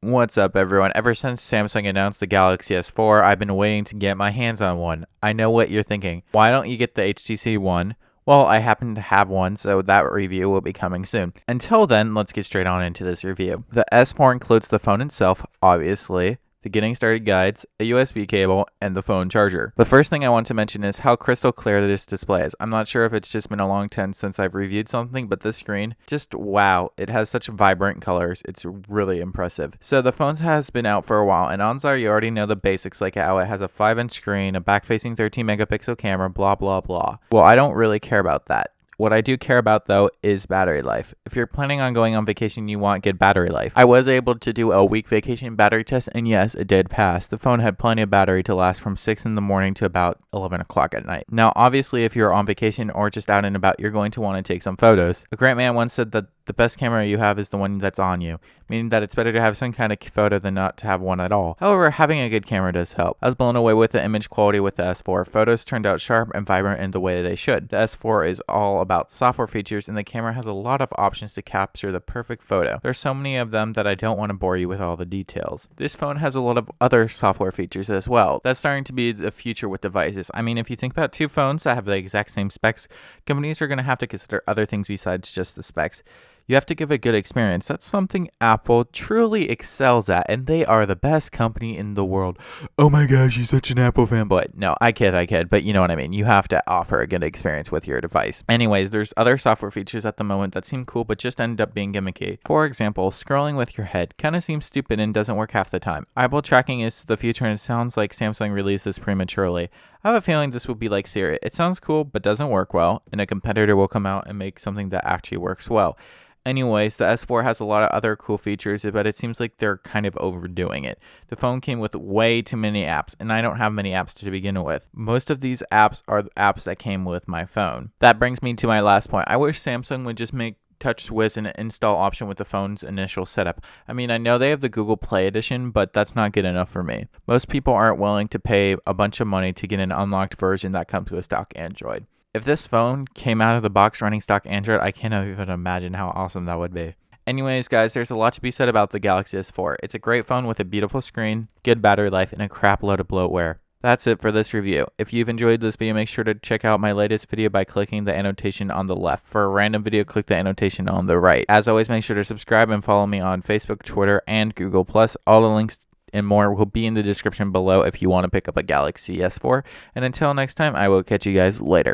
What's up, everyone? Ever since Samsung announced the Galaxy S4, I've been waiting to get my hands on one. I know what you're thinking. Why don't you get the HTC One? Well, I happen to have one, so that review will be coming soon. Until then, let's get straight on into this review. The S4 includes the phone itself, obviously, the getting started guides, a USB cable, and the phone charger. The first thing I want to mention is how crystal clear this display is. I'm not sure if it's just been a long time since I've reviewed something, but this screen, just wow, it has such vibrant colors. It's really impressive. So the phone has been out for a while, and odds are you already know the basics, like how it has a 5-inch screen, a back-facing 13 megapixel camera, blah blah blah. Well, I don't really care about that. What I do care about, though, is battery life. If you're planning on going on vacation, you want good battery life. I was able to do a week vacation battery test, and yes, it did pass. The phone had plenty of battery to last from 6 in the morning to about 11 o'clock at night. Now, obviously, if you're on vacation or just out and about, you're going to want to take some photos. A great man once said that the best camera you have is the one that's on you, meaning that it's better to have some kind of photo than not to have one at all. However, having a good camera does help. I was blown away with the image quality with the S4. Photos turned out sharp and vibrant in the way they should. The S4 is all about software features, and the camera has a lot of options to capture the perfect photo. There's so many of them that I don't want to bore you with all the details. This phone has a lot of other software features as well. That's starting to be the future with devices. I mean, if you think about two phones that have the exact same specs, companies are going to have to consider other things besides just the specs. You have to give a good experience. That's something Apple truly excels at, and they are the best company in the world. Oh my gosh, you're such an Apple fanboy. No, I kid, but you know what I mean. You have to offer a good experience with your device. Anyways, there's other software features at the moment that seem cool, but just end up being gimmicky. For example, scrolling with your head kind of seems stupid and doesn't work half the time. Eyeball tracking is the future, and it sounds like Samsung released this prematurely. I have a feeling this will be like Siri. It sounds cool, but doesn't work well, and a competitor will come out and make something that actually works well. Anyways, the S4 has a lot of other cool features, but it seems like they're kind of overdoing it. The phone came with way too many apps, and I don't have many apps to begin with. Most of these apps are the apps that came with my phone. That brings me to my last point. I wish Samsung would just make TouchSS an install option with the phone's initial setup. I mean, I know they have the Google Play edition, but that's not good enough for me. Most people aren't willing to pay a bunch of money to get an unlocked version that comes with stock Android. If this phone came out of the box running stock Android, I can't even imagine how awesome that would be. Anyways, guys, there's a lot to be said about the Galaxy S4. It's a great phone with a beautiful screen, good battery life, and a crap load of bloatware. That's it for this review. If you've enjoyed this video, make sure to check out my latest video by clicking the annotation on the left. For a random video, click the annotation on the right. As always, make sure to subscribe and follow me on Facebook, Twitter, and Google+. All the links and more will be in the description below if you want to pick up a Galaxy S4. And until next time, I will catch you guys later.